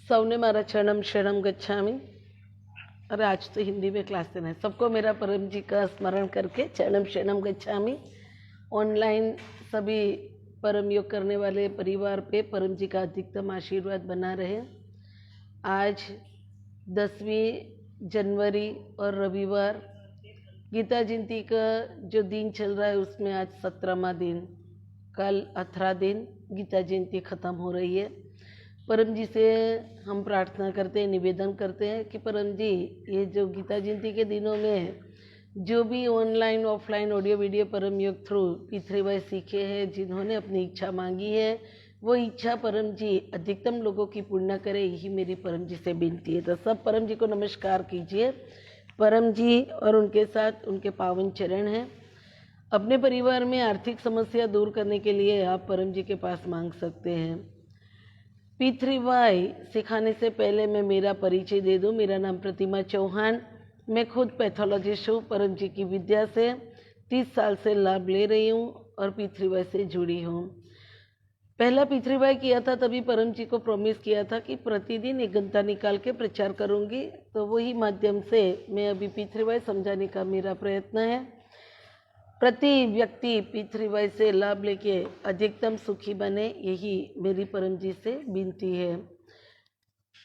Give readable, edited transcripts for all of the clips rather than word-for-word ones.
सबने मारा क्षणम शरणम गच्छामि। अरे आज तो हिंदी में क्लास देना है सबको। मेरा परम जी का स्मरण करके क्षणम शरणम गच्छामि। ऑनलाइन सभी परम योग करने वाले परिवार पे परम जी का अधिकतम आशीर्वाद बना रहे। आज 10वीं जनवरी और रविवार गीता जयंती का जो दिन चल रहा है उसमें आज 17वां दिन, कल 18 दिन गीता जयंती ख़त्म हो रही है। परम जी से हम प्रार्थना करते हैं, निवेदन करते हैं कि परम जी ये जो गीता जयंती के दिनों में जो भी ऑनलाइन ऑफलाइन ऑडियो वीडियो परम योग थ्रू P3Y सीखे हैं, जिन्होंने अपनी इच्छा मांगी है, वो इच्छा परम जी अधिकतम लोगों की पूर्ण करे, यही मेरी परम जी से विनती है। तो सब परम जी को नमस्कार कीजिए। परम जी और उनके साथ उनके पावन चरण हैं। अपने परिवार में आर्थिक समस्या दूर करने के लिए आप परम जी के पास मांग सकते हैं। P3Y सिखाने से पहले मैं मेरा परिचय दे दूं। मेरा नाम प्रतिमा चौहान, मैं खुद पैथोलॉजिस्ट हूँ। परम जी की विद्या से 30 साल से लाभ ले रही हूँ और P3Y से जुड़ी हूँ। पहला P3Y किया था तभी परम जी को प्रॉमिस किया था कि प्रतिदिन 1 घंटा निकाल के प्रचार करूँगी, तो वही माध्यम से मैं अभी P3Y समझाने का मेरा प्रयत्न है। प्रति व्यक्ति P3Y से लाभ लेके अधिकतम सुखी बने, यही मेरी परम जी से विनती है।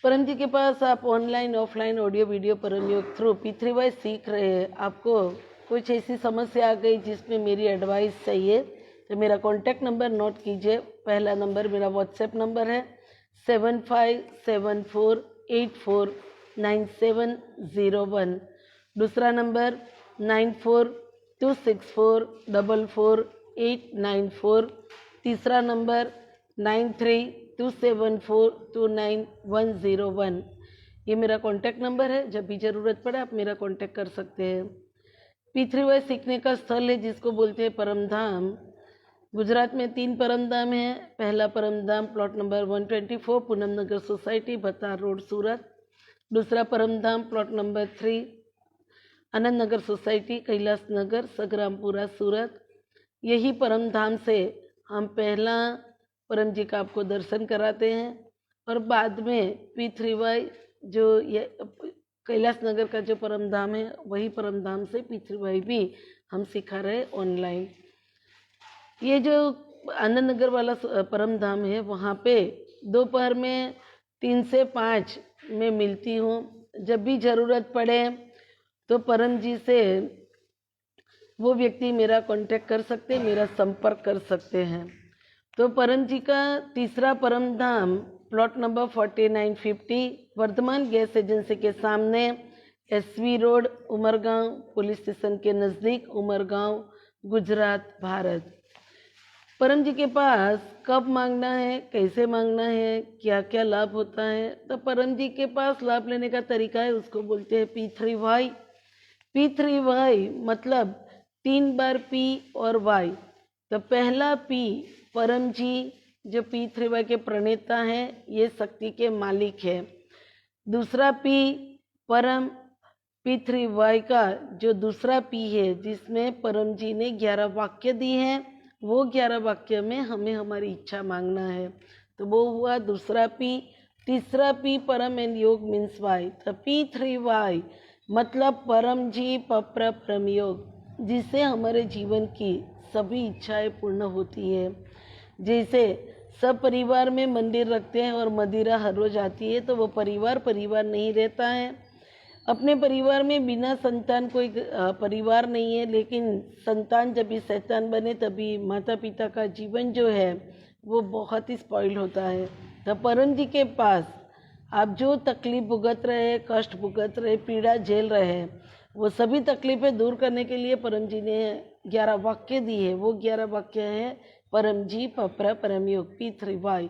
परम जी के पास आप ऑनलाइन ऑफलाइन ऑडियो वीडियो परम योग थ्रू P3Y सीख रहे हैं। आपको कुछ ऐसी समस्या आ गई जिसमें मेरी एडवाइस चाहिए तो मेरा कॉन्टैक्ट नंबर नोट कीजिए। पहला नंबर मेरा व्हाट्सएप नंबर है 7574849701। दूसरा नंबर 9426444894। तीसरा नंबर 9327429101। ये मेरा कॉन्टैक्ट नंबर है। जब भी ज़रूरत पड़े आप मेरा कॉन्टैक्ट कर सकते हैं। P3Y सीखने का स्थल है जिसको बोलते हैं परम धाम। गुजरात में 3 परम धाम हैं। पहला परम धाम प्लॉट नंबर 124 पूनम नगर सोसाइटी, भत्ता रोड, सूरत। दूसरा परम धाम plot number 3 Anand Nagar society, Kailash Nagar, सगरामपुरा, सूरत। यही परम धाम से हम पहला परम जी का आपको दर्शन कराते हैं और बाद में P3Y जो ये कैलाश नगर का जो परम धाम है, वही परम धाम से P3Y भी हम सिखा रहे ऑनलाइन। ये जो आनंद नगर वाला परम धाम है, वहाँ पे दोपहर में 3 से 5 में मिलती हूँ। जब भी ज़रूरत पड़े तो परम जी से वो व्यक्ति मेरा कांटेक्ट कर सकते हैं, मेरा संपर्क कर सकते हैं। तो परम जी का तीसरा परम धाम plot number 4950 Vardhman gas agency के सामने, SV road, Umargaon police station के नज़दीक, उमरगांव, गुजरात, भारत। परम जी के पास कब मांगना है, कैसे मांगना है, क्या क्या लाभ होता है, तो परम जी के पास लाभ लेने का तरीका है, उसको बोलते हैं P3Y। P3Y मतलब 3 बार P और Y। तो पहला P परम जी जो P3Y के प्रणेता हैं, ये शक्ति के मालिक है। दूसरा P परम P3Y का जो दूसरा P है, जिसमें परम जी ने 11 वाक्य दिए हैं, वो 11 वाक्य में हमें हमारी इच्छा मांगना है, तो वो हुआ दूसरा P। तीसरा P परम एंड योग मीन्स Y। तो P3Y मतलब परम जी पप्र परम योग, जिससे हमारे जीवन की सभी इच्छाएं पूर्ण होती है। जैसे सब परिवार में मंदिर रखते हैं और मदिरा हर रोज आती है, तो वो परिवार नहीं रहता है। अपने परिवार में बिना संतान कोई परिवार नहीं है, लेकिन संतान जब भी शैतान बने तभी माता पिता का जीवन जो है वो बहुत ही स्पॉइल होता है। तो परम जी के पास आप जो तकलीफ भुगत रहे, कष्ट भुगत रहे, पीड़ा झेल रहे हैं, वो सभी तकलीफें दूर करने के लिए परम जी ने 11 वाक्य दी है। वो 11 वाक्य है परम जी पप्र परम योग P3Y।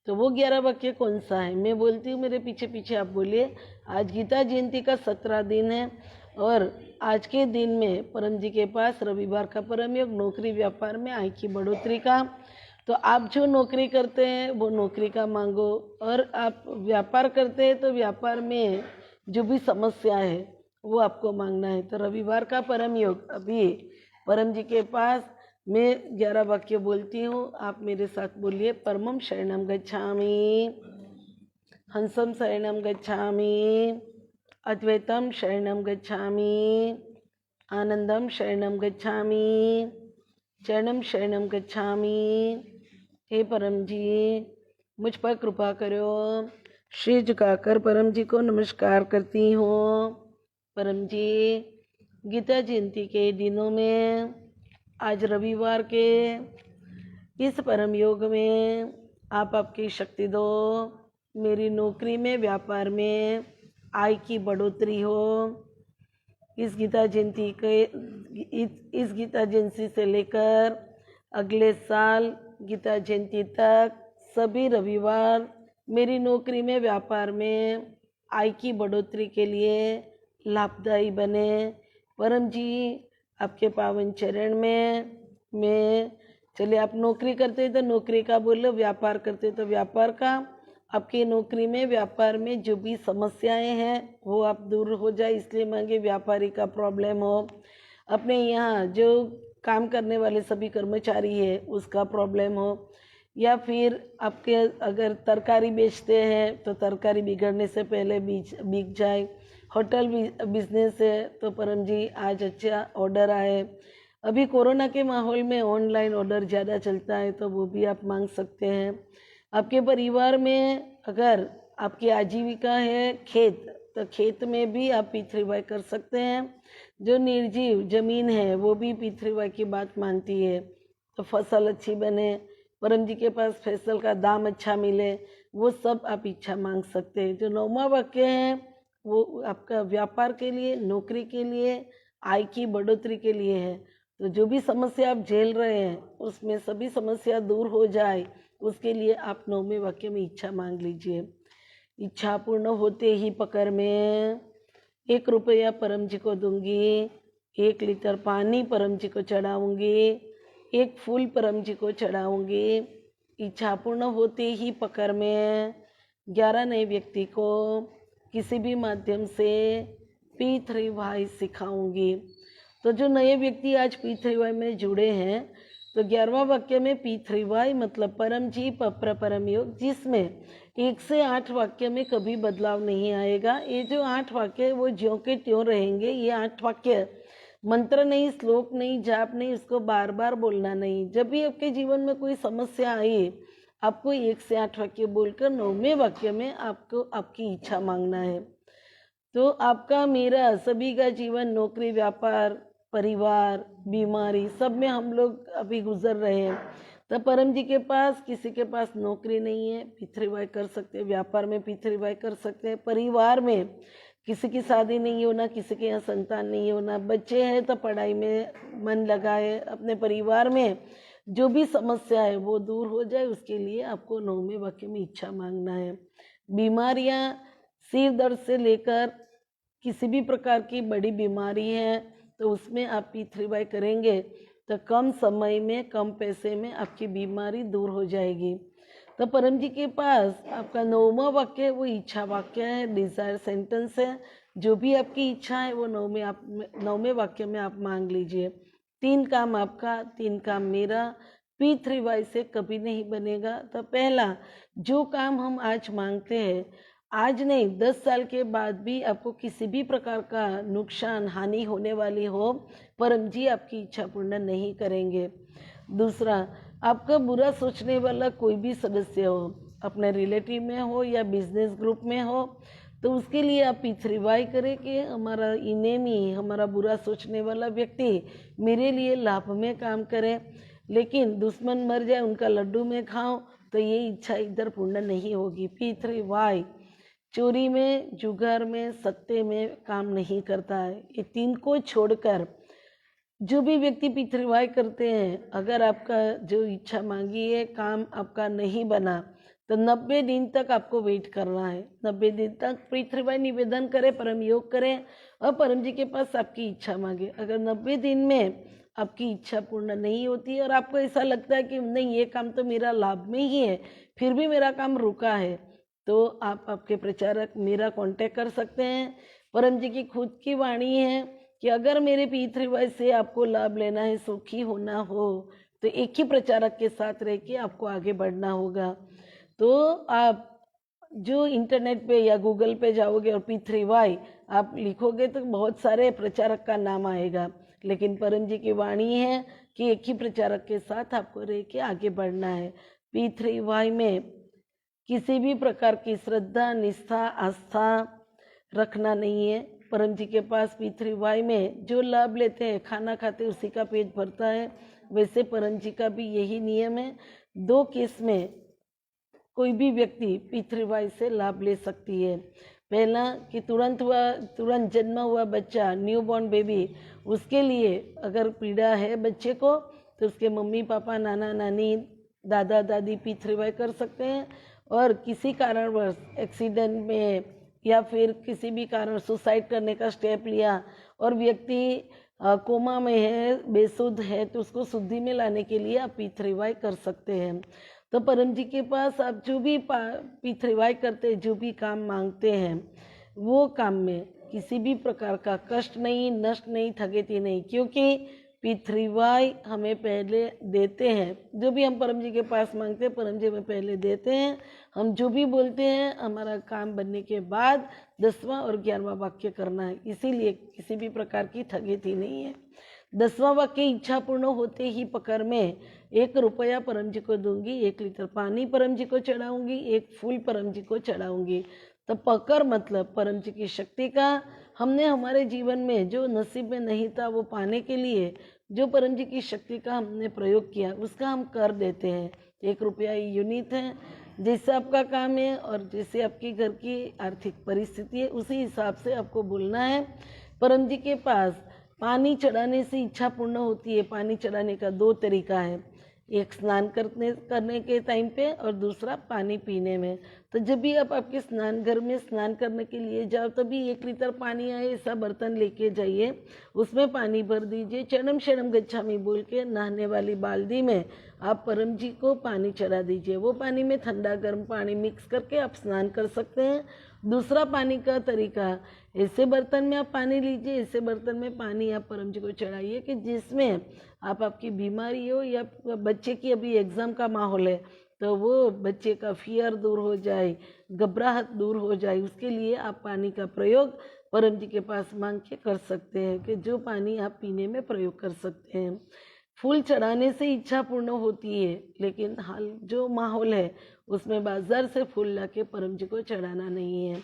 तो वो 11 वाक्य कौन सा है, मैं बोलती हूँ, मेरे पीछे पीछे आप बोलिए। आज गीता जयंती का 17 दिन है और आज के दिन में परम जी के पास रविवार का परम योग, नौकरी व्यापार में आय की बढ़ोतरी का। तो आप जो नौकरी करते हैं वो नौकरी का मांगो, और आप व्यापार करते हैं तो व्यापार में जो भी समस्या है वो आपको मांगना है। तो रविवार का परम योग अभी परम जी के पास मैं 11 वाक्य बोलती हूँ, आप मेरे साथ बोलिए। परमम शरणम गच्छामि। हंसं शरणं गच्छामि, अद्वैतं शरणं गच्छामि, आनंदम शरणं गच्छामि, चरणम शरणं गच्छामि। हे परम जी, मुझ पर कृपा करो। श्री झुकाकर परम जी को नमस्कार करती हूँ। परम जी, गीता जयंती के दिनों में आज रविवार के इस परम योग में आप आपकी शक्ति दो। मेरी नौकरी में, व्यापार में आय की बढ़ोतरी हो। इस गीता जयंती के इस गीता जयंती से लेकर अगले साल गीता जयंती तक सभी रविवार मेरी नौकरी में, व्यापार में आय की बढ़ोतरी के लिए लाभदायी बने। परम जी, आपके पावन चरण में मैं, चलिए आप नौकरी करते तो नौकरी का बोलो, व्यापार करते तो व्यापार का। आपकी नौकरी में, व्यापार में जो भी समस्याएं हैं वो आप दूर हो जाए, इसलिए मांगे व्यापारी का प्रॉब्लम हो, अपने यहाँ जो काम करने वाले सभी कर्मचारी है उसका प्रॉब्लम हो, या फिर आपके अगर तरकारी बेचते हैं तो तरकारी बिगड़ने से पहले बिक जाए। होटल बिजनेस है तो परम जी आज अच्छा ऑर्डर आए। अभी कोरोना के माहौल में ऑनलाइन ऑर्डर ज़्यादा चलता है तो वो भी आप मांग सकते हैं। आपके परिवार में अगर आपकी आजीविका है खेत, तो खेत में भी आप P3Y कर सकते हैं। जो निर्जीव जमीन है वो भी P3Y की बात मानती है, तो फसल अच्छी बने, परम जी के पास फसल का दाम अच्छा मिले, वो सब आप इच्छा मांग सकते हैं। जो 9वां वाक्य है वो आपका व्यापार के लिए, नौकरी के लिए, आय की बढ़ोतरी के लिए है। तो जो भी समस्या आप झेल रहे हैं उसमें सभी समस्या दूर हो जाए, उसके लिए आप 9वें वाक्य में इच्छा मांग लीजिए। इच्छा पूर्ण होते ही पकड़ में 1 रुपया परम जी को दूंगी, 1 लीटर पानी परम जी को चढ़ाऊंगी, 1 फूल परम जी को चढ़ाऊंगी। इच्छा पूर्ण होते ही पकड़ में 11 नए व्यक्ति को किसी भी माध्यम से P3Y सिखाऊंगी। तो जो नए व्यक्ति आज P3Y में जुड़े हैं, तो 11वां वाक्य में P3Y मतलब परम जी पप्र परम योग, जिसमें 1 से 8 वाक्य में कभी बदलाव नहीं आएगा। ये जो 8 वाक्य है वो ज्यों के त्यों रहेंगे। ये 8 वाक्य मंत्र नहीं, श्लोक नहीं, जाप नहीं, उसको बार बार बोलना नहीं। जब भी आपके जीवन में कोई समस्या आई, आपको 1 से 8 वाक्य बोलकर 9वें वाक्य में आपको आपकी इच्छा मांगना है। तो आपका, मेरा, सभी का जीवन नौकरी, व्यापार, परिवार, बीमारी सब में हम लोग अभी गुजर रहे हैं। तो परम जी के पास, किसी के पास नौकरी नहीं है, P3Y कर सकते हैं, व्यापार में P3Y कर सकते हैं, परिवार में किसी की शादी नहीं होना, किसी के यहाँ संतान नहीं होना, बच्चे हैं तो पढ़ाई में मन लगाए, अपने परिवार में जो भी समस्या है वो दूर हो जाए, उसके लिए आपको 9वें वाक्य में इच्छा मांगना है। बीमारियां, सिर दर्द से लेकर किसी भी प्रकार की बड़ी बीमारी है तो उसमें आप P3Y करेंगे तो कम समय में, कम पैसे में आपकी बीमारी दूर हो जाएगी। तो परम जी के पास आपका 9वां वाक्य वो इच्छा वाक्य है, डिजायर सेंटेंस है। जो भी आपकी इच्छा है वो 9वें वाक्य में आप मांग लीजिए। 3 काम आपका, 3 काम मेरा, P3Y से कभी नहीं बनेगा। तो पहला जो काम हम आज मांगते हैं, आज नहीं 10 साल के बाद भी आपको किसी भी प्रकार का नुकसान, हानि होने वाली हो, परम जी आपकी इच्छा पूर्ण नहीं करेंगे। दूसरा, आपका बुरा सोचने वाला कोई भी सदस्य हो, अपने रिलेटिव में हो या बिजनेस ग्रुप में हो, तो उसके लिए आप P3Y करें कि हमारा इनेमी, हमारा बुरा सोचने वाला व्यक्ति मेरे लिए लाभ में काम करे, लेकिन दुश्मन मर जाए उनका लड्डू में खाओ, तो ये इच्छा इधर पूर्ण नहीं होगी। P3Y चोरी में, जुगार में, सत्ते में काम नहीं करता है। ये 3 को छोड़कर जो भी व्यक्ति P3Y करते हैं, अगर आपका जो इच्छा मांगी है काम आपका नहीं बना तो 90 दिन तक आपको वेट करना है। 90 दिन तक P3Y निवेदन करें, परम योग करें और परम जी के पास आपकी इच्छा मांगे। अगर 90 दिन में आपकी इच्छा पूर्ण नहीं होती और आपको ऐसा लगता है कि नहीं ये काम तो मेरा लाभ में ही है, फिर भी मेरा काम रुका है, तो आप आपके प्रचारक मेरा कांटेक्ट कर सकते हैं। परम जी की खुद की वाणी है कि अगर मेरे P3Y से आपको लाभ लेना है, सुखी होना हो, तो एक ही प्रचारक के साथ रह के आपको आगे बढ़ना होगा। तो आप जो इंटरनेट पे या गूगल पे जाओगे और P3Y आप लिखोगे तो बहुत सारे प्रचारक का नाम आएगा, लेकिन परम जी की वाणी है कि एक ही प्रचारक के साथ आपको रह के आगे बढ़ना है। P3Y में किसी भी प्रकार की श्रद्धा, निष्ठा, आस्था रखना नहीं है। परम जी के पास P3Y में जो लाभ लेते हैं, खाना खाते उसी का पेट भरता है, वैसे परम जी का भी यही नियम है। 2 केस में कोई भी व्यक्ति P3Y से लाभ ले सकती है। पहला कि तुरंत जन्म हुआ बच्चा, न्यू बॉर्न बेबी, उसके लिए अगर पीड़ा है बच्चे को तो उसके मम्मी पापा, नाना नानी, दादा दादी P3Y कर सकते हैं। और किसी कारणवश एक्सीडेंट में या फिर किसी भी कारण सुसाइड करने का स्टेप लिया और व्यक्ति कोमा में है, बेसुध है, तो उसको शुद्धि में लाने के लिए आप P3Y कर सकते हैं। तो परम जी के पास आप जो भी P3Y करते हैं, जो भी काम मांगते हैं, वो काम में किसी भी प्रकार का कष्ट नहीं, नष्ट नहीं, ठगेती नहीं, क्योंकि P3Y हमें पहले देते हैं। जो भी हम परम जी के पास मांगते हैं, परम जी हमें पहले देते हैं। हम जो भी बोलते हैं, हमारा काम बनने के बाद 10वां और 11वां वाक्य करना है, इसीलिए किसी भी प्रकार की ठगेती नहीं है। 10वां वाक्य इच्छा पूर्ण होते ही पकड़ में 1 रुपया परम जी को दूंगी, 1 लीटर पानी परम जी को चढ़ाऊंगी, 1 फूल परम जी को चढ़ाऊंगी। तो पकड़ मतलब परम जी की शक्ति का हमने हमारे जीवन में जो नसीब में नहीं था वो पाने के लिए जो परम जी की शक्ति का हमने प्रयोग किया, उसका हम कर देते हैं। 1 रुपया यूनिट है, जैसे आपका काम है और जैसे आपकी घर की आर्थिक परिस्थिति है, उसी हिसाब से आपको बोलना है। परम जी के पास पानी चढ़ाने से इच्छा पूर्ण होती है। पानी चढ़ाने का 2 तरीका है, एक स्नान करने के टाइम पे और दूसरा पानी पीने में। तो जब भी आप आपके स्नान घर में स्नान करने के लिए जाओ, तभी 1 लीटर पानी आए ऐसा बर्तन लेके जाइए, उसमें पानी भर दीजिए, चरणम शरणम गच्छामि बोल के नहाने वाली बाल्टी में आप परम जी को पानी चढ़ा दीजिए। वो पानी में ठंडा गर्म पानी मिक्स करके आप स्नान कर सकते हैं। दूसरा पानी का तरीका, ऐसे बर्तन में आप पानी लीजिए, ऐसे बर्तन में पानी आप परम जी को चढ़ाइए कि जिसमें आप आपकी बीमारी हो या बच्चे की अभी एग्ज़ाम का माहौल है तो वो बच्चे का फियर दूर हो जाए, घबराहट दूर हो जाए, उसके लिए आप पानी का प्रयोग परम जी के पास मांग के कर सकते हैं कि जो पानी आप पीने में प्रयोग कर सकते हैं। फूल चढ़ाने से इच्छा पूर्ण होती है, लेकिन हाल जो माहौल है उसमें बाजार से फूल लाके परम जी को चढ़ाना नहीं है।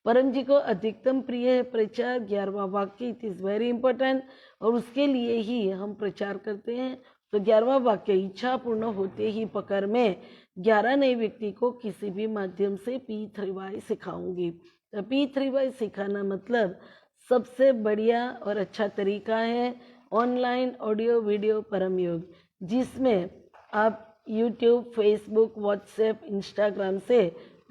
परम जी को अधिकतम प्रिय है प्रचार, 11वां वाक्य, इट इज़ वेरी इंपॉर्टेंट, और उसके लिए ही हम प्रचार करते हैं। तो 11वां वाक्य, इच्छा पूर्ण होते ही पकड़ में 11 नए व्यक्ति को किसी भी माध्यम से P3Y सिखाऊंगी। तो P3Y सिखाना मतलब सबसे बढ़िया और अच्छा तरीका है ऑनलाइन ऑडियो वीडियो परम योग, जिसमें आप यूट्यूब, फेसबुक, व्हाट्सएप, इंस्टाग्राम से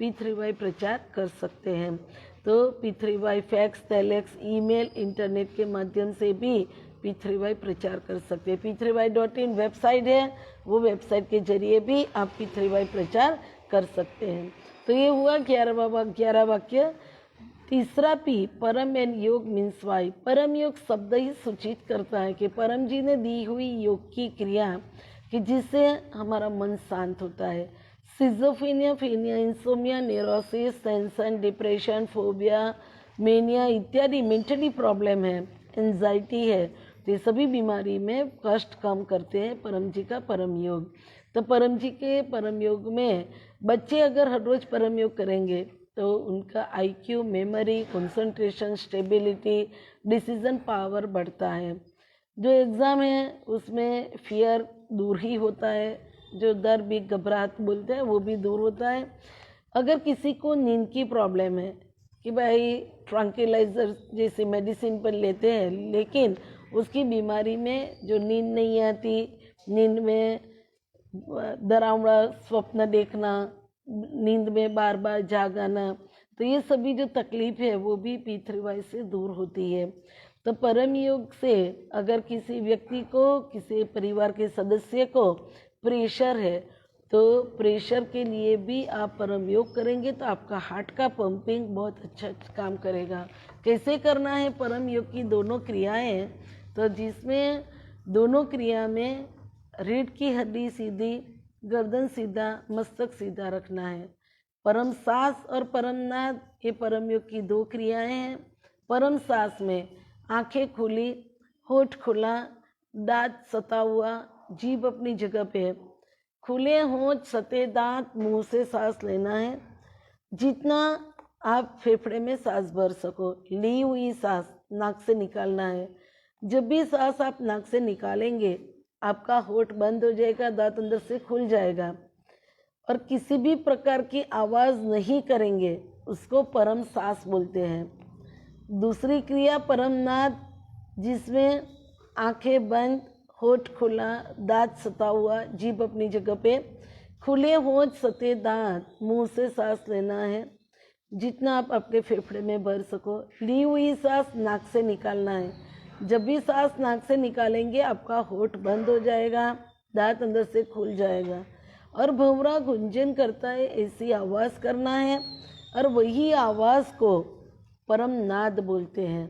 P3Y प्रचार कर सकते हैं। तो P3Y fax, telex, email, internet के माध्यम से भी P3Y प्रचार कर सकते हैं। P3Y.in वेबसाइट है, वो वेबसाइट के जरिए भी आप P3Y प्रचार कर सकते हैं। तो ये हुआ 11 वाक्य। तीसरा P, परम एंड योग मीन्स वाई। परम योग शब्द ही सूचित करता है कि परम जी ने दी हुई योग की क्रिया कि जिससे हमारा मन शांत होता है। सिजोफेनिया, फेनिया, insomnia, neurosis, tension, depression, phobia, mania इत्यादि मेंटली प्रॉब्लम है, एंजाइटी है, तो ये सभी बीमारी में कष्ट कम करते हैं परम जी का परम योग। तो परम जी के परम योग में बच्चे अगर हर रोज परम योग करेंगे तो उनका IQ, memory, concentration, stability, decision power बढ़ता है। जो एग्ज़ाम है उसमें फियर दूर ही होता है, जो डर भी, घबराहट बोलते हैं, वो भी दूर होता है। अगर किसी को नींद की प्रॉब्लम है कि भाई ट्रंक्विलाइजर जैसे मेडिसिन पर लेते हैं, लेकिन उसकी बीमारी में जो नींद नहीं आती, नींद में डरावना स्वप्न देखना, नींद में बार बार जागना, तो ये सभी जो तकलीफ है वो भी P3Y से दूर होती है। तो परम योग से अगर किसी व्यक्ति को, किसी परिवार के सदस्य को प्रेशर है, तो प्रेशर के लिए भी आप परम योग करेंगे तो आपका हार्ट का पंपिंग बहुत अच्छा काम करेगा। कैसे करना है परम योग की दोनों क्रियाएं, तो जिसमें दोनों क्रिया में रीढ़ की हड्डी सीधी, गर्दन सीधा, मस्तक सीधा रखना है। परम सांस और परम नाद ये परम योग की दो क्रियाएं हैं। परम सांस में आंखें खुली, होठ खुला, दांत सता हुआ, जीभ अपनी जगह पे है। खुले होंठ, सते दांत, मुंह से सांस लेना है जितना आप फेफड़े में सांस भर सको। ली हुई सांस नाक से निकालना है। जब भी सांस आप नाक से निकालेंगे आपका होठ बंद हो जाएगा, दांत अंदर से खुल जाएगा और किसी भी प्रकार की आवाज़ नहीं करेंगे, उसको परम सांस बोलते हैं। दूसरी क्रिया परम नाद, जिसमें आंखें बंद, होठ खुला, दांत सता हुआ, जीभ अपनी जगह पे, खुले होंठ, सते दांत, मुंह से सांस लेना है जितना आप अपने फेफड़े में भर सको। ली हुई सांस नाक से निकालना है। जब भी सांस नाक से निकालेंगे आपका होठ बंद हो जाएगा, दांत अंदर से खुल जाएगा और भंवरा गुंजन करता है, ऐसी आवाज़ करना है और वही आवाज़ को परम नाद बोलते हैं।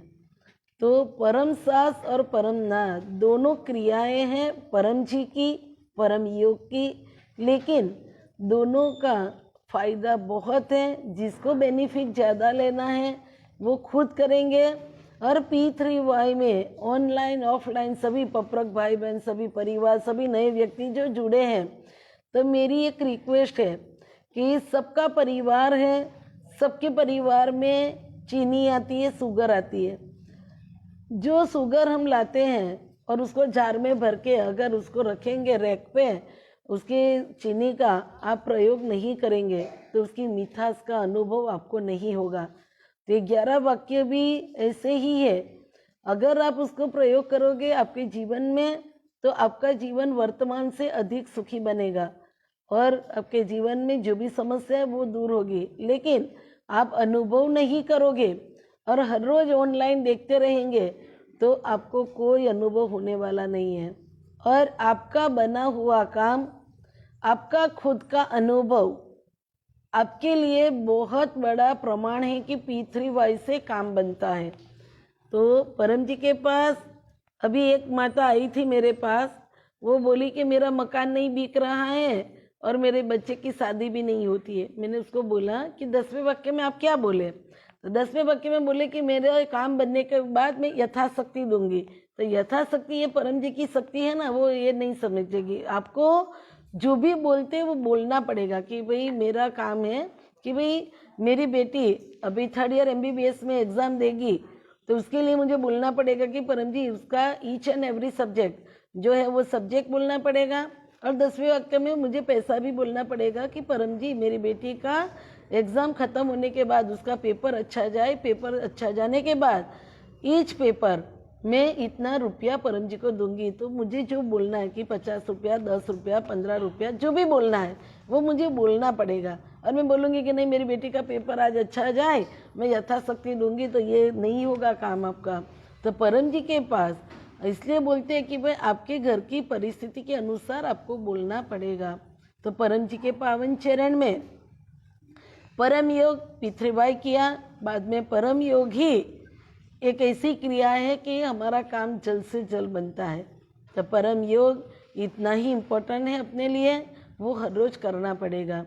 तो परम सांस और परम नाद दोनों क्रियाएं हैं परम जी की, परम योग की, लेकिन दोनों का फ़ायदा बहुत है। जिसको बेनिफिट ज़्यादा लेना है वो खुद करेंगे। और P3Y में ऑनलाइन ऑफलाइन सभी पप्रक भाई बहन, सभी परिवार, सभी नए व्यक्ति जो जुड़े हैं, तो मेरी एक रिक्वेस्ट है कि सबका परिवार है, सबके परिवार में चीनी आती है, शुगर आती है। जो शुगर हम लाते हैं और उसको जार में भर के अगर उसको रखेंगे रैक पे, उसके चीनी का आप प्रयोग नहीं करेंगे तो उसकी मिठास का अनुभव आपको नहीं होगा। तो ये 11 वाक्य भी ऐसे ही है। अगर आप उसको प्रयोग करोगे आपके जीवन में तो आपका जीवन वर्तमान से अधिक सुखी बनेगा और आपके जीवन में जो भी समस्या है वो दूर होगी। लेकिन आप अनुभव नहीं करोगे और हर रोज ऑनलाइन देखते रहेंगे तो आपको कोई अनुभव होने वाला नहीं है। और आपका बना हुआ काम, आपका खुद का अनुभव आपके लिए बहुत बड़ा प्रमाण है कि P3Y से काम बनता है। तो परम जी के पास अभी एक माता आई थी मेरे पास, वो बोली कि मेरा मकान नहीं बिक रहा है और मेरे बच्चे की शादी भी नहीं होती है। मैंने उसको बोला कि 10वें वाक्य में आप क्या बोले? तो 10वें वाक्य में बोले कि मेरे काम बनने के बाद मैं यथाशक्ति दूंगी। तो यथाशक्ति ये परम जी की शक्ति है ना, वो ये नहीं समझेगी। आपको जो भी बोलते वो बोलना पड़ेगा कि भाई मेरा काम है कि भाई मेरी बेटी अभी 3rd ईयर MBBS में एग्ज़ाम देगी, तो उसके लिए मुझे बोलना पड़ेगा कि परम जी उसका ईच एंड एवरी सब्जेक्ट जो है वो सब्जेक्ट बोलना पड़ेगा। और 10वें वाक्य में मुझे पैसा भी बोलना पड़ेगा कि परम जी मेरी बेटी का एग्ज़ाम ख़त्म होने के बाद उसका पेपर अच्छा जाए, पेपर अच्छा जाने के बाद ईच पेपर मैं इतना रुपया परम जी को दूंगी। तो मुझे जो बोलना है कि 50 रुपया, 10 रुपया, 15 रुपया, जो भी बोलना है वो मुझे बोलना पड़ेगा। और मैं बोलूँगी कि नहीं मेरी बेटी का पेपर आज अच्छा जाए, मैं यथाशक्ति दूंगी, तो ये नहीं होगा काम आपका। तो परम जी के पास इसलिए बोलते हैं कि भाई आपके घर की परिस्थिति के अनुसार आपको बोलना पड़ेगा। तो परम जी के पावन चरण में परम योग P3Y किया, बाद में परम योग ही एक ऐसी क्रिया है कि हमारा काम जल्द से जल्द बनता है। तो परम योग इतना ही इम्पोर्टेंट है अपने लिए, वो हर रोज करना पड़ेगा।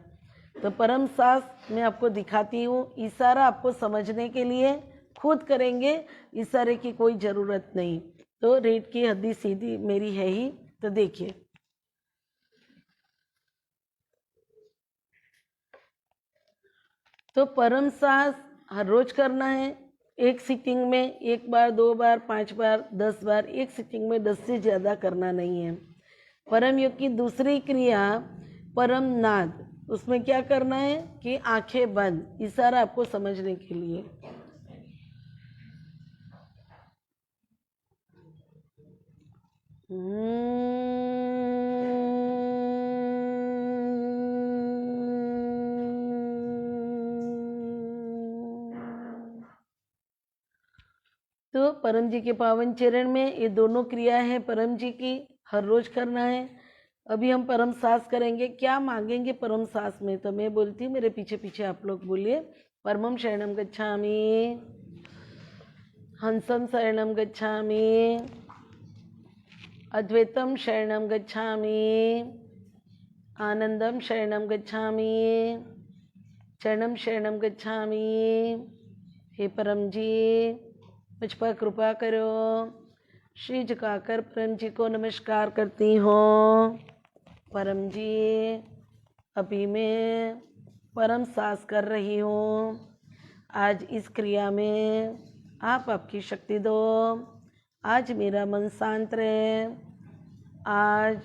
तो परम सांस मैं आपको दिखाती हूँ, इशारा आपको समझने के लिए खुद करेंगे, इशारे की कोई ज़रूरत नहीं। तो रीढ़ की हड्डी सीधी मेरी है ही, तो देखिए तो परम सांस हर रोज करना है। एक सिटिंग में 1 बार, 2 बार, 5 बार, 10 बार, एक सिटिंग में 10 से ज़्यादा करना नहीं है। परम योग की दूसरी क्रिया परम नाद, उसमें क्या करना है कि आंखें बंद, इशारा आपको समझने के लिए। तो परम जी के पावन चरण में ये दोनों क्रिया है परम जी की, हर रोज करना है। अभी हम परम सांस करेंगे। क्या मांगेंगे परम सांस में? तो मैं बोलती हूँ, मेरे पीछे पीछे आप लोग बोलिए। परमम शरणम गच्छामि, हंसम शरणम गच्छामि, अद्वैतम शरणम गच्छामि, आनंदम शरणम गच्छामि, शरणम शरणम गच्छामि। हे परम जी मुझ पर कृपा करो। श्री झुकाकर परम जी को नमस्कार करती हूँ। परम जी अभी मैं परम सांस कर रही हूँ। आज इस क्रिया में आप आपकी शक्ति दो। आज मेरा मन शांत रहे। आज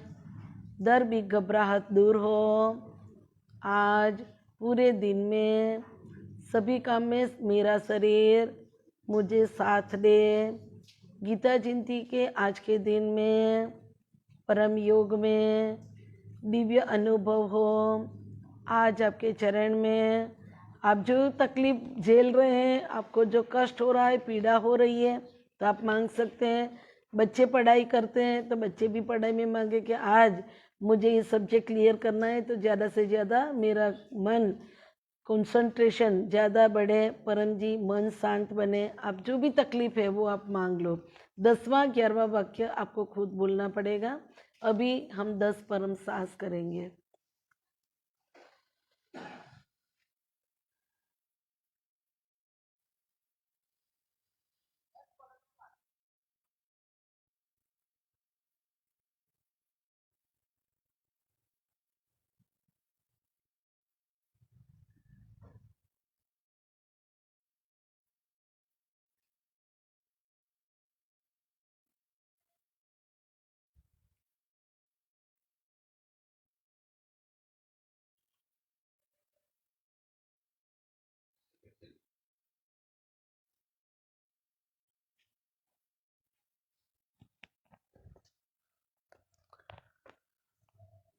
डर भी घबराहट दूर हो। आज पूरे दिन में सभी काम में मेरा शरीर मुझे साथ दे। गीता जयंती के आज के दिन में परम योग में दिव्य अनुभव हो। आज आपके चरण में आप जो तकलीफ झेल रहे हैं, आपको जो कष्ट हो रहा है, पीड़ा हो रही है, तो आप मांग सकते हैं। बच्चे पढ़ाई करते हैं तो बच्चे भी पढ़ाई में मांगे कि आज मुझे ये सब्जेक्ट क्लियर करना है, तो ज़्यादा से ज़्यादा मेरा मन कंसंट्रेशन ज़्यादा बढ़े। परम जी मन शांत बने। आप जो भी तकलीफ है वो आप मांग लो। 10वां 11वां वाक्य आपको खुद बोलना पड़ेगा। अभी हम 10 परम सांस करेंगे।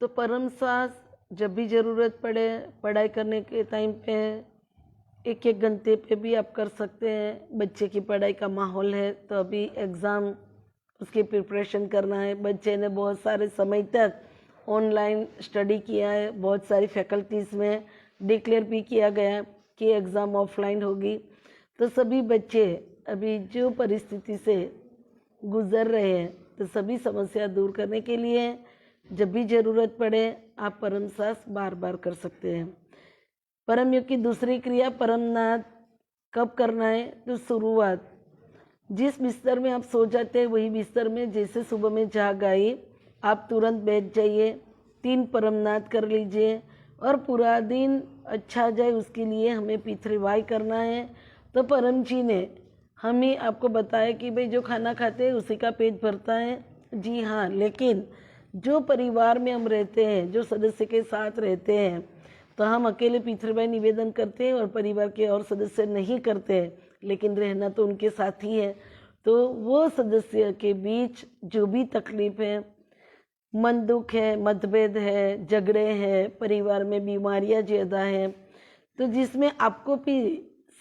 तो परम सांस जब भी ज़रूरत पड़े, पढ़ाई करने के टाइम पे 1-1 घंटे पे भी आप कर सकते हैं। बच्चे की पढ़ाई का माहौल है तो अभी एग्ज़ाम उसकी प्रिपरेशन करना है। बच्चे ने बहुत सारे समय तक ऑनलाइन स्टडी किया है। बहुत सारी फैकल्टीज़ में डिक्लेयर भी किया गया कि एग्ज़ाम ऑफलाइन होगी। तो सभी बच्चे अभी जो परिस्थिति से गुज़र रहे हैं, तो सभी समस्या दूर करने के लिए जब भी ज़रूरत पड़े आप परम सांस बार बार कर सकते हैं। परम योग की दूसरी क्रिया परमनाद कब करना है? तो शुरुआत जिस बिस्तर में आप सो जाते हैं वही बिस्तर में जैसे सुबह में जाग आई आप तुरंत बैठ जाइए। 3 परमनाद कर लीजिए और पूरा दिन अच्छा जाए उसके लिए हमें पीथरीवाई करना है। तो परम जी ने हमें आपको बताया कि भाई जो खाना खाते हैं उसी का पेट भरता है। जी हाँ, लेकिन जो परिवार में हम रहते हैं, जो सदस्य के साथ रहते हैं, तो हम अकेले पीथरीवाई निवेदन करते हैं और परिवार के और सदस्य नहीं करते हैं, लेकिन रहना तो उनके साथ ही है। तो वो सदस्य के बीच जो भी तकलीफ है, मन दुख है, मतभेद है, झगड़े हैं, परिवार में बीमारियां ज़्यादा हैं, तो जिसमें आपको भी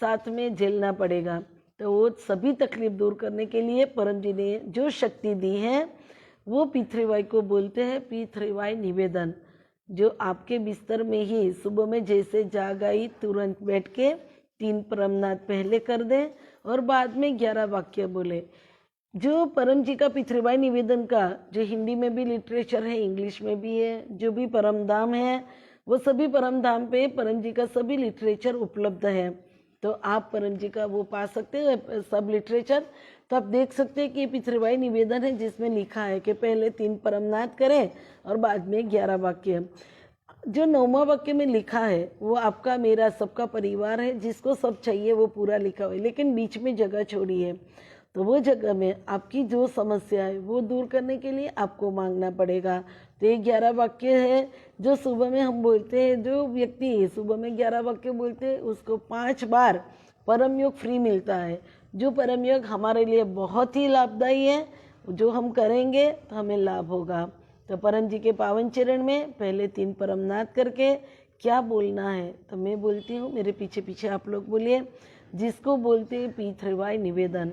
साथ में झेलना पड़ेगा, तो वो सभी तकलीफ दूर करने के लिए परम जी ने जो शक्ति दी है वो पीथरीवाई को बोलते हैं पीथरीवाई निवेदन। जो आपके बिस्तर में ही सुबह में जैसे जाग आई तुरंत बैठ के 3 परमनाद पहले कर दें और बाद में 11 वाक्य बोले। जो परम जी का पीथरीवाई निवेदन का जो हिंदी में भी लिटरेचर है, इंग्लिश में भी है, जो भी परमधाम है वो सभी परमधाम पे परम जी का सभी लिटरेचर उपलब्ध है। तो आप परम जी का वो पा सकते हैं सब लिटरेचर। तो आप देख सकते हैं कि ये पीथरीवाई निवेदन है जिसमें लिखा है कि पहले 3 परमनाद करें और बाद में 11 वाक्य। जो 9वां वाक्य में लिखा है वो आपका मेरा सबका परिवार है, जिसको सब चाहिए वो पूरा लिखा हुआ है, लेकिन बीच में जगह छोड़ी है। तो वो जगह में आपकी जो समस्या है वो दूर करने के लिए आपको मांगना पड़ेगा। तो ये 11 वाक्य है जो सुबह में हम बोलते हैं। जो व्यक्ति सुबह में 11 वाक्य बोलते हैं उसको 5 बार परम योग फ्री मिलता है। जो परम योग हमारे लिए बहुत ही लाभदायी है, जो हम करेंगे तो हमें लाभ होगा। तो परम जी के पावन चरण में पहले 3 परमनाद करके क्या बोलना है, तो मैं बोलती हूँ, मेरे पीछे पीछे आप लोग बोलिए, जिसको बोलते हैं पीथरीवाई निवेदन।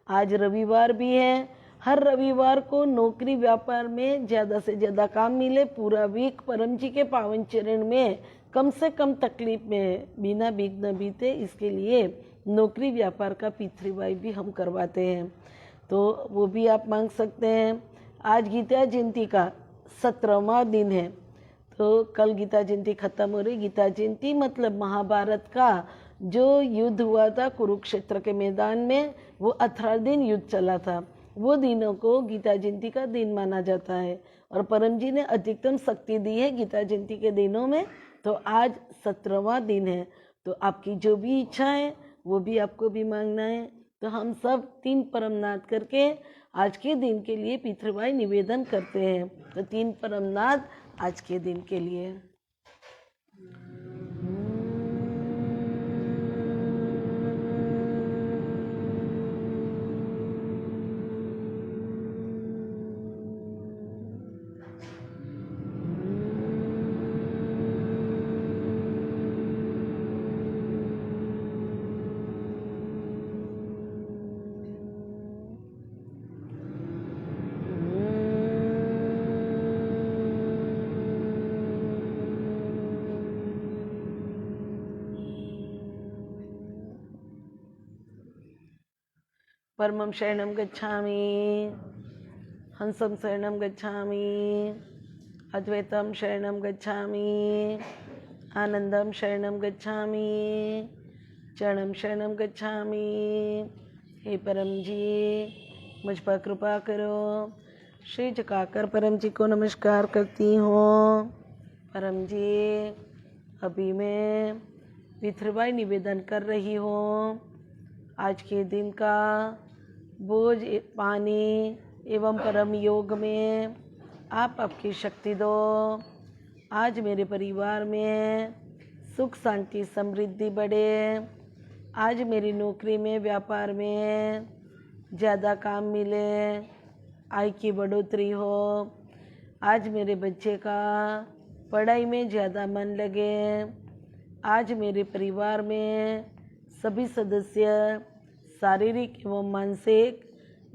आज रविवार भी है। हर रविवार को नौकरी व्यापार में ज़्यादा से ज़्यादा काम मिले, पूरा वीक परम जी के पावन चरण में कम से कम तकलीफ में बिना विघ्न बीते, इसके लिए नौकरी व्यापार का पीथरीवाई भी हम करवाते हैं। तो वो भी आप मांग सकते हैं। आज गीता जयंती का 17वां दिन है। तो कल गीता जयंती खत्म हो रही। गीता जयंती मतलब महाभारत का जो युद्ध हुआ था कुरुक्षेत्र के मैदान में, वो 18 दिन युद्ध चला था, वो दिनों को गीता जयंती का दिन माना जाता है। और परम जी ने अधिकतम शक्ति दी है गीता जयंती के दिनों में, तो आज 17वां दिन है। तो आपकी जो भी इच्छा है वो भी आपको भी मांगना है। तो हम सब 3 परमनाद करके आज के दिन के लिए पितृवाय निवेदन करते हैं। तो 3 परमनाद आज के दिन के लिए। परमं शरणं गच्छामि, हंसं शरणं गच्छामि, अद्वैतं शरणं गच्छामि, आनंदं शरणं गच्छामि, चरणं शरणं गच्छामि। हे परम जी मुझ पर कृपा करो। श्री झुकाकर परम जी को नमस्कार करती हूँ। परम जी अभी मैं पितृवाय निवेदन कर रही हूँ। आज के दिन का बोझ पानी एवं परम योग में आप आपकी शक्ति दो। आज मेरे परिवार में सुख शांति समृद्धि बढ़े। आज मेरी नौकरी में व्यापार में ज़्यादा काम मिले, आय की बढ़ोतरी हो। आज मेरे बच्चे का पढ़ाई में ज़्यादा मन लगे। आज मेरे परिवार में सभी सदस्य शारीरिक एवं मानसिक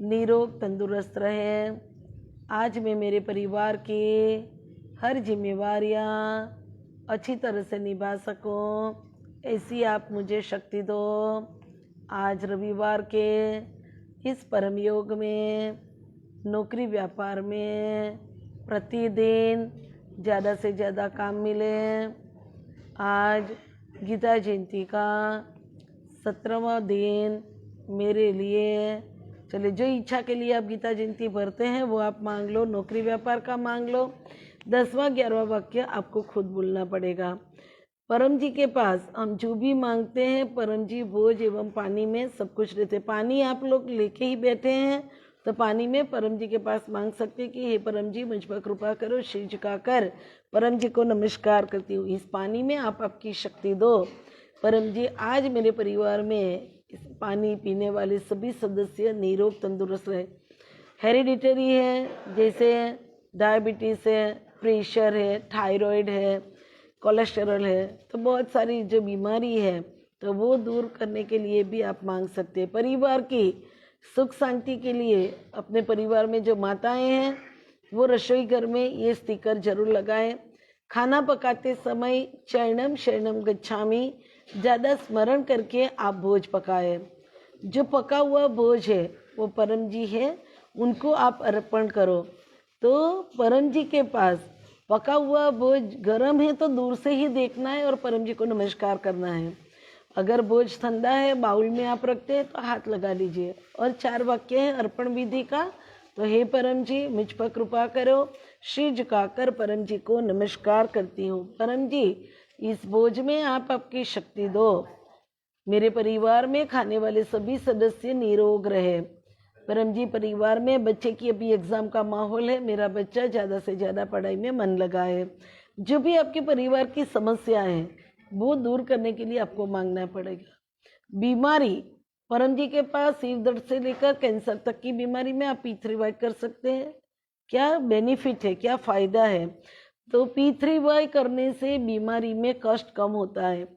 निरोग तंदुरुस्त रहे। आज मैं मेरे परिवार की हर जिम्मेवारियां अच्छी तरह से निभा सकूं, ऐसी आप मुझे शक्ति दो। आज रविवार के इस परम योग में नौकरी व्यापार में प्रतिदिन ज़्यादा से ज़्यादा काम मिले। आज गीता जयंती का 17वां दिन मेरे लिए। चलिए, जो इच्छा के लिए आप गीता जयंती भरते हैं वो आप मांग लो। नौकरी व्यापार का मांग लो। 10वां 11वां वाक्य आपको खुद बोलना पड़ेगा। परम जी के पास हम जो भी मांगते हैं, परम जी भोज एवं पानी में सब कुछ रहते। पानी आप लोग लेके ही बैठे हैं तो पानी में परम जी के पास मांग सकते कि हे परम जी मुझ पर कृपा करो। सिर झुकाकर परम जी को नमस्कार करती हूँ। इस पानी में आप आपकी शक्ति दो। परम जी आज मेरे परिवार में इस पानी पीने वाले सभी सदस्य निरोग तंदुरुस्त रहे। हेरिडिटरी है, जैसे डायबिटीज़ है, प्रेशर है, थायराइड है, कोलेस्टेरॉल है, तो बहुत सारी जो बीमारी है तो वो दूर करने के लिए भी आप मांग सकते हैं। परिवार की सुख शांति के लिए अपने परिवार में जो माताएं हैं वो रसोई घर में ये स्टिकर जरूर लगाएं। खाना पकाते समय चरणम शरणम गच्छामि ज़्यादा स्मरण करके आप भोज पकाएं। जो पका हुआ भोज है वो परम जी है, उनको आप अर्पण करो। तो परम जी के पास पका हुआ भोज गर्म है तो दूर से ही देखना है और परम जी को नमस्कार करना है। अगर भोज ठंडा है, बाउल में आप रखते हैं तो हाथ लगा लीजिए। और 4 वाक्य है अर्पण विधि का। तो हे परम जी मुझ पर कृपा करो। सिर झुकाकर परम जी को नमस्कार करती हूँ। परम जी इस भोज में आप आपकी शक्ति दो। मेरे परिवार में खाने वाले सभी सदस्य निरोग रहे। परम जी परिवार में बच्चे की अभी एग्ज़ाम का माहौल है, मेरा बच्चा ज़्यादा से ज़्यादा पढ़ाई में मन लगाए। जो भी आपके परिवार की समस्या है वो दूर करने के लिए आपको मांगना पड़ेगा। बीमारी परम जी के पास सिर दर्द से लेकर कैंसर तक की बीमारी में आप P3Y कर सकते हैं। क्या बेनिफिट है, क्या फ़ायदा है? तो P3Y करने से बीमारी में कष्ट कम होता है।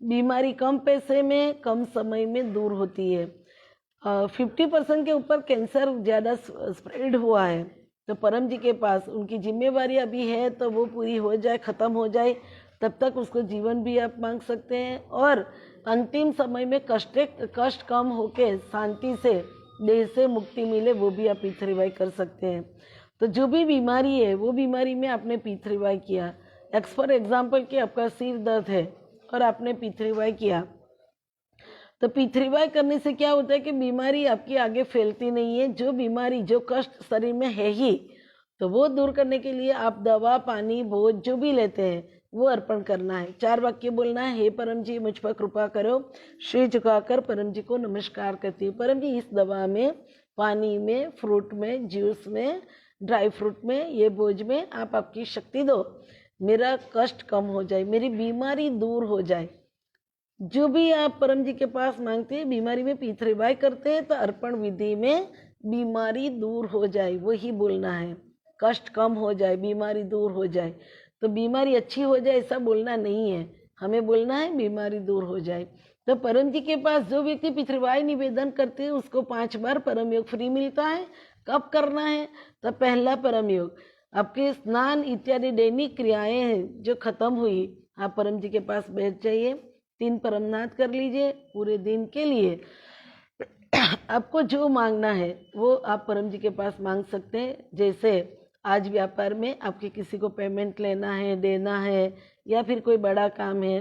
बीमारी कम पैसे में कम समय में दूर होती है। 50% के ऊपर कैंसर ज़्यादा स्प्रेड हुआ है। तो परम जी के पास उनकी जिम्मेवारी अभी है तो वो पूरी हो जाए, ख़त्म हो जाए, तब तक उसको जीवन भी आप मांग सकते हैं। और अंतिम समय में कष्ट कम होके शांति से देह से मुक्ति मिले, वो भी आप P3Y कर सकते हैं। तो जो भी बीमारी है वो बीमारी में आपने P3Y किया, एक्स फॉर एग्जाम्पल कि आपका सिर दर्द है और आपने P3Y किया, तो P3Y करने से क्या होता है कि बीमारी आपकी आगे फैलती नहीं है। जो बीमारी, जो कष्ट शरीर में है ही, तो वो दूर करने के लिए आप दवा, पानी, भोज जो भी लेते हैं वो अर्पण करना है। 4 वाक्य बोलना है। हे परम जी, मुझ पर कृपा करो। श्री झुकाकर परम जी को नमस्कार करती हूँ। परम जी, इस दवा में, पानी में, फ्रूट में, जूस में, ड्राई फ्रूट में, ये भोज में आप आपकी शक्ति दो, मेरा कष्ट कम हो जाए, मेरी बीमारी दूर हो जाए। जो भी आप परम जी के पास मांगते हैं, बीमारी में P3Y करते हैं तो अर्पण विधि में बीमारी दूर हो जाए, वही बोलना है। कष्ट कम हो जाए, बीमारी दूर हो जाए, तो बीमारी अच्छी हो जाए ऐसा बोलना नहीं है, हमें बोलना है बीमारी दूर हो जाए। तो परम जी के पास जो व्यक्ति P3Y निवेदन करते हैं उसको 5 बार परम योग फ्री मिलता है। कब करना है? तो पहला परम योग, आपके स्नान इत्यादि दैनिक क्रियाएं हैं जो खत्म हुई, आप परम जी के पास बैठ जाइए, 3 परमनाथ कर लीजिए पूरे दिन के लिए। आपको जो मांगना है वो आप परम जी के पास मांग सकते हैं। जैसे आज व्यापार में आपके किसी को पेमेंट लेना है, देना है, या फिर कोई बड़ा काम है,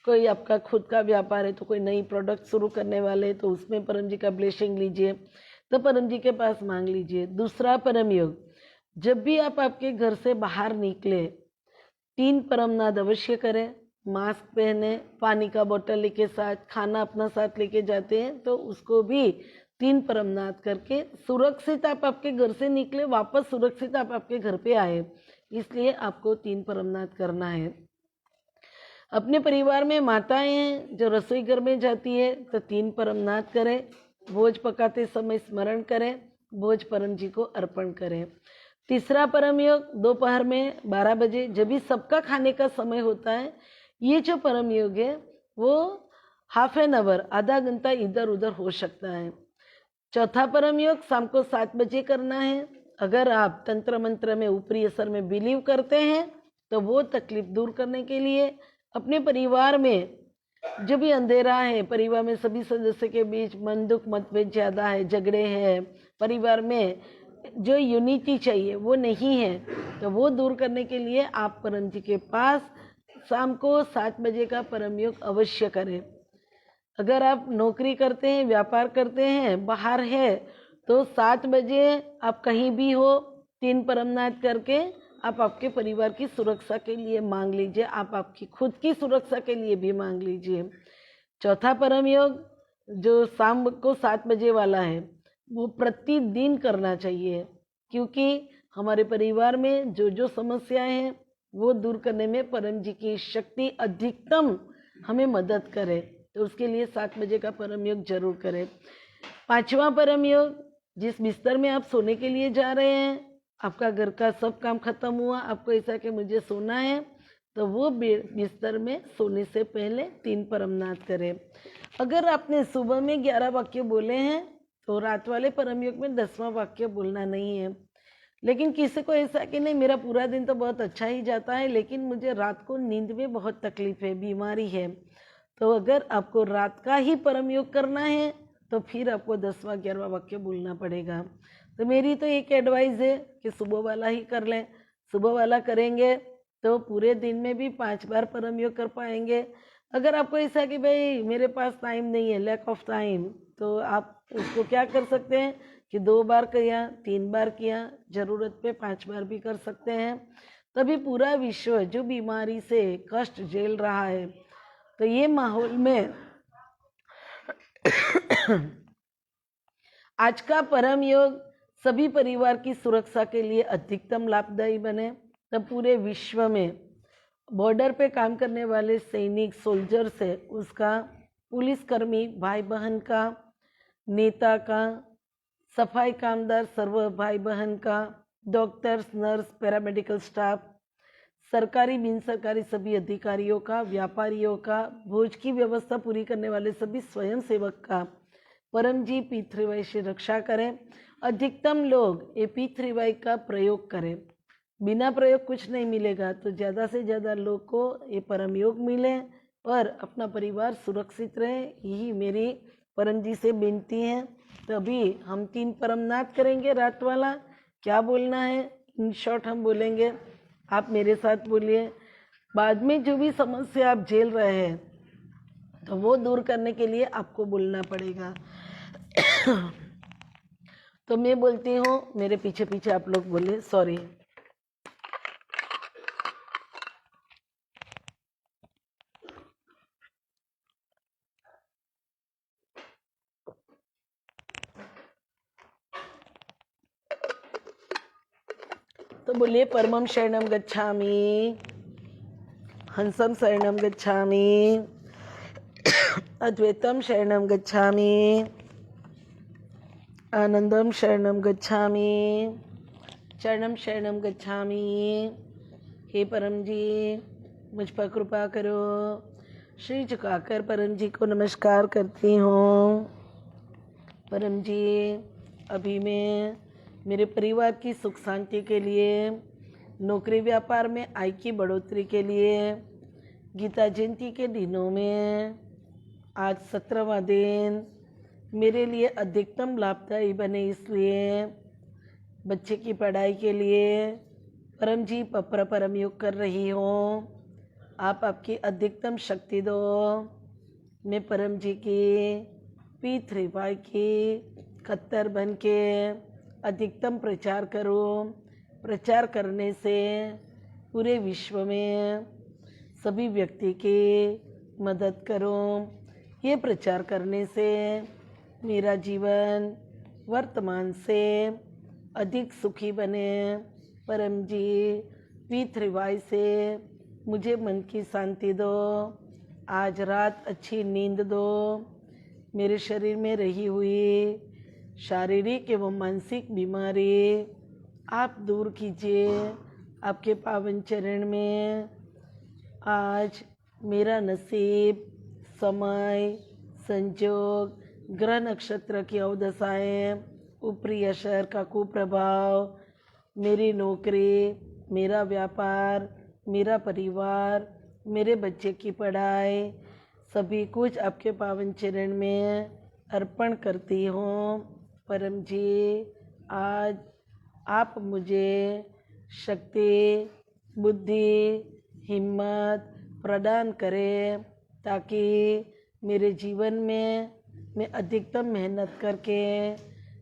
कोई आपका खुद का व्यापार है, तो कोई नई प्रोडक्ट शुरू करने वाले, तो उसमें परम जी का ब्लेसिंग लीजिए, तो परम जी के पास मांग लीजिए। दूसरा परम योग, जब भी आप आपके घर से बाहर निकले 3 परमनाद अवश्य करें। मास्क पहने, पानी का बोतल लेके साथ, खाना अपना साथ लेके जाते हैं तो उसको भी 3 परमनाद करके सुरक्षित आप आपके घर से निकले, वापस सुरक्षित आप आपके घर पे आए, इसलिए आपको 3 परमनाद करना है। अपने परिवार में माताएं हैं जो रसोई घर में जाती है तो 3 परमनाद करें। भोज पकाते समय स्मरण करें, भोज परम जी को अर्पण करें। तीसरा परम योग, दोपहर में 12 बजे, जब भी सबका खाने का समय होता है, ये जो परम योग है वो हाफ एन आवर, आधा घंटा इधर उधर हो सकता है। चौथा परम योग शाम को 7 बजे करना है। अगर आप तंत्र मंत्र में, ऊपरी असर में बिलीव करते हैं तो वो तकलीफ दूर करने के लिए अपने परिवार में जो भी अंधेरा है, परिवार में सभी सदस्य के बीच मन दुख मतभेद ज़्यादा है, झगड़े हैं, परिवार में जो यूनिटी चाहिए वो नहीं है, तो वो दूर करने के लिए आप परम जी के पास शाम को 7 बजे का परम योग अवश्य करें। अगर आप नौकरी करते हैं, व्यापार करते हैं, बाहर है, तो 7 बजे आप कहीं भी हो, 3 परमनाद करके आप आपके परिवार की सुरक्षा के लिए मांग लीजिए, आप आपकी खुद की सुरक्षा के लिए भी मांग लीजिए। चौथा परम योग जो शाम को 7 बजे वाला है वो प्रतिदिन करना चाहिए, क्योंकि हमारे परिवार में जो जो समस्याएं हैं वो दूर करने में परम जी की शक्ति अधिकतम हमें मदद करे, तो उसके लिए 7 बजे का परम योग जरूर करें। 5वां परम योग, जिस बिस्तर में आप सोने के लिए जा रहे हैं, आपका घर का सब काम खत्म हुआ, आपको ऐसा कि मुझे सोना है, तो वो बिस्तर में सोने से पहले 3 परमनाद करें। अगर आपने सुबह में 11 वाक्य बोले हैं तो रात वाले परम योग में 10वां वाक्य बोलना नहीं है। लेकिन किसी को ऐसा कि नहीं, मेरा पूरा दिन तो बहुत अच्छा ही जाता है लेकिन मुझे रात को नींद में बहुत तकलीफ है, बीमारी है, तो अगर आपको रात का ही परम योग करना है तो फिर आपको 10वां 11वां वाक्य बोलना पड़ेगा। तो मेरी तो एक एडवाइस है कि सुबह वाला ही कर लें। सुबह वाला करेंगे तो पूरे दिन में भी 5 बार परम योग कर पाएंगे। अगर आपको ऐसा कि भाई मेरे पास टाइम नहीं है, लैक ऑफ टाइम, तो आप उसको क्या कर सकते हैं कि 2 बार किया, 3 बार किया, ज़रूरत पे 5 बार भी कर सकते हैं। तभी पूरा विश्व जो बीमारी से कष्ट झेल रहा है, तो ये माहौल में आज का परम योग सभी परिवार की सुरक्षा के लिए अधिकतम लाभदायी बने। तब पूरे विश्व में बॉर्डर पे काम करने वाले सैनिक, सोल्जर्स है, उसका, पुलिसकर्मी भाई बहन का, नेता का, सफाई कामदार सर्व भाई बहन का, डॉक्टर्स, नर्स, पैरामेडिकल स्टाफ, सरकारी बिन सरकारी सभी अधिकारियों का, व्यापारियों का, भोज की व्यवस्था पूरी करने वाले सभी स्वयं सेवक का परम जी P3Y से रक्षा करें। अधिकतम लोग ये P3Y का प्रयोग करें। बिना प्रयोग कुछ नहीं मिलेगा, तो ज़्यादा से ज़्यादा लोग को ये परम योग मिले और अपना परिवार सुरक्षित रहे, यही मेरी परम जी से विनती है। तभी हम 3 परमनाद करेंगे रात वाला। क्या बोलना है इन शॉर्ट हम बोलेंगे, आप मेरे साथ बोलिए। बाद में जो भी समस्या आप झेल रहे हैं तो वो दूर करने के लिए आपको बोलना पड़ेगा। तो मैं बोलती हूँ, मेरे पीछे पीछे आप लोग बोले, सॉरी। तो बोलिए, परमं शरणं गच्छामि, हंसं शरणं गच्छामि, अद्वैतं शरणं गच्छामि, आनंदं शरणं गच्छामि, चरणं शरणं गच्छामि। हे परम जी, मुझ पर कृपा करो। श्री झुकाकर परम जी को नमस्कार करती हूँ। परम जी, अभी मैं मेरे परिवार की सुख शांति के लिए, नौकरी व्यापार में आय की बढ़ोतरी के लिए, गीता जयंती के दिनों में आज 17वां दिन मेरे लिए अधिकतम लाभदायी बने, इसलिए बच्चे की पढ़ाई के लिए परम जी परम योग कर रही हूँ। आप आपकी अधिकतम शक्ति दो। मैं परम जी की P3Y की खत्तर बन के अधिकतम प्रचार करूं। प्रचार करने से पूरे विश्व में सभी व्यक्ति की मदद करूं। ये प्रचार करने से मेरा जीवन वर्तमान से अधिक सुखी बने। परम जी P3Y से मुझे मन की शांति दो। आज रात अच्छी नींद दो। मेरे शरीर में रही हुई शारीरिक एवं मानसिक बीमारी आप दूर कीजिए। आपके पावन चरण में आज मेरा नसीब, समय, संजोग, ग्रह नक्षत्र की अवदशाएं, ऊपरी असर का कुप्रभाव, मेरी नौकरी, मेरा व्यापार, मेरा परिवार, मेरे बच्चे की पढ़ाई, सभी कुछ आपके पावन चरण में अर्पण करती हूँ। परम जी, आज आप मुझे शक्ति, बुद्धि, हिम्मत प्रदान करें ताकि मेरे जीवन में मैं अधिकतम मेहनत करके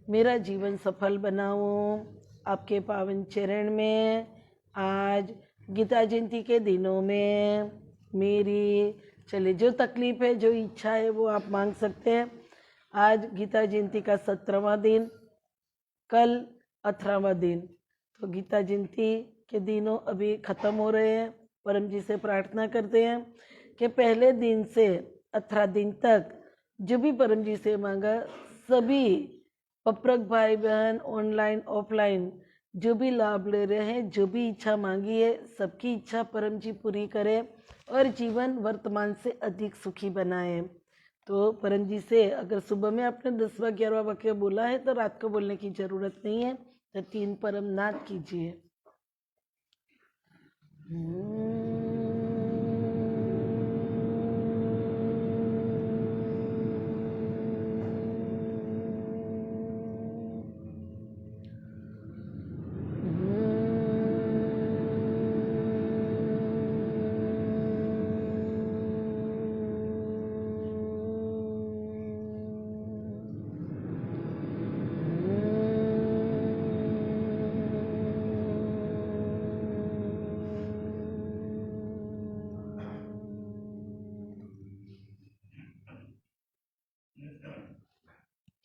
मेरा जीवन सफल बनाऊं। आपके पावन चरण में आज गीता जयंती के दिनों में मेरी चले जो तकलीफ है, जो इच्छा है, वो आप मांग सकते हैं। आज गीता जयंती का 17वां दिन, कल 18वां दिन। तो गीता जयंती के दिनों अभी ख़त्म हो रहे हैं। परम जी से प्रार्थना करते हैं कि पहले दिन से 18 दिन तक जो भी परम जी से मांगा, सभी पप्रक भाई बहन ऑनलाइन ऑफलाइन जो भी लाभ ले रहे हैं, जो भी इच्छा मांगी है, सबकी इच्छा परम जी पूरी करें और जीवन वर्तमान से अधिक सुखी बनाए। तो परम जी से अगर सुबह में आपने 10वां 11वां वाक्य बोला है तो रात को बोलने की जरूरत नहीं है। तो 3 परम नाद कीजिए।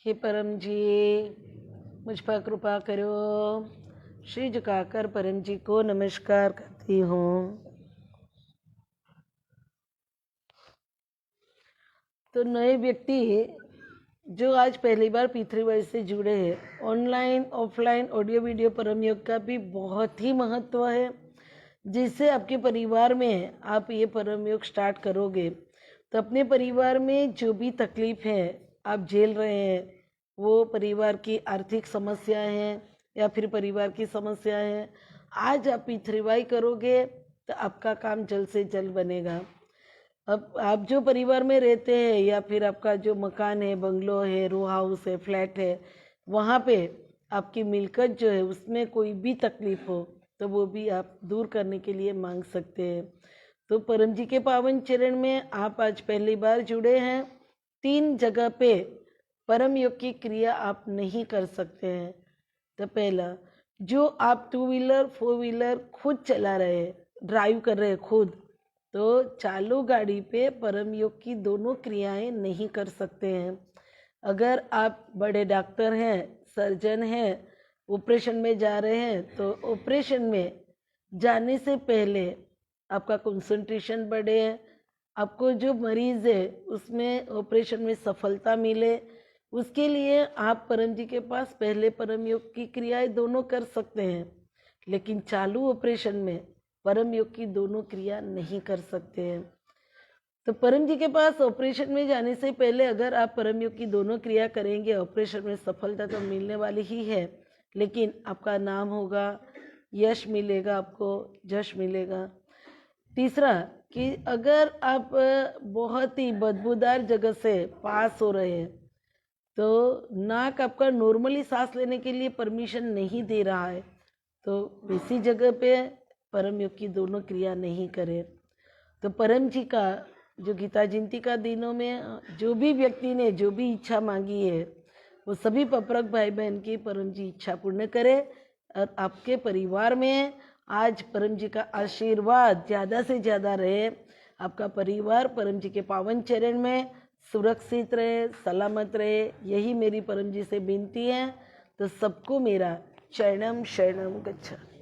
हे परम जी, मुझ पर कृपा करो। श्री झुकाकर परम जी को नमस्कार करती हूँ। तो नए व्यक्ति जो आज पहली बार P3Y से जुड़े हैं, ऑनलाइन ऑफलाइन ऑडियो वीडियो परम योग का भी बहुत ही महत्व है। जिससे आपके परिवार में आप ये परम योग स्टार्ट करोगे तो अपने परिवार में जो भी तकलीफ है आप झेल रहे हैं, वो परिवार की आर्थिक समस्याएं हैं या फिर परिवार की समस्याएं हैं, आज आप P3Y करोगे तो आपका काम जल्द से जल्द बनेगा। अब आप जो परिवार में रहते हैं या फिर आपका जो मकान है, बंगलो है, रो हाउस है, फ्लैट है, वहाँ पे आपकी मिलकत जो है उसमें कोई भी तकलीफ हो तो वो भी आप दूर करने के लिए मांग सकते हैं। तो परम जी के पावन चरण में आप आज पहली बार जुड़े हैं। 3 जगह पे परम योग की क्रिया आप नहीं कर सकते हैं। तो पहला, जो आप 2 व्हीलर 4 व्हीलर खुद चला रहे हैं, ड्राइव कर रहे हैं खुद, तो चालू गाड़ी पे परम योग की दोनों क्रियाएं नहीं कर सकते हैं। अगर आप बड़े डॉक्टर हैं, सर्जन हैं, ऑपरेशन में जा रहे हैं, तो ऑपरेशन में जाने से पहले आपका कंसंट्रेशन बढ़े, आपको जो मरीज़ है उसमें ऑपरेशन में सफलता मिले, उसके लिए आप परम जी के पास पहले परम योग की क्रियाएं दोनों कर सकते हैं। लेकिन चालू ऑपरेशन में परम योग की दोनों क्रिया नहीं कर सकते हैं। तो परम जी के पास ऑपरेशन में जाने से पहले अगर आप परम योग की दोनों क्रिया करेंगे, ऑपरेशन में सफलता तो मिलने वाली ही है, लेकिन आपका नाम होगा, यश मिलेगा, आपको जश मिलेगा। तीसरा कि अगर आप बहुत ही बदबूदार जगह से पास हो रहे हैं, तो नाक आपका नॉर्मली सांस लेने के लिए परमिशन नहीं दे रहा है, तो इसी जगह पे परम योग की दोनों क्रिया नहीं करें। तो परम जी का जो गीता जयंती का दिनों में जो भी व्यक्ति ने जो भी इच्छा मांगी है, वो सभी पपरक भाई बहन की परम जी इच्छा पूर्ण करे और आपके परिवार में आज परम जी का आशीर्वाद ज़्यादा से ज़्यादा रहे। आपका परिवार परम जी के पावन चरण में सुरक्षित रहे, सलामत रहे, यही मेरी परम जी से विनती है। तो सबको मेरा शरणम शरणम गच्छामि।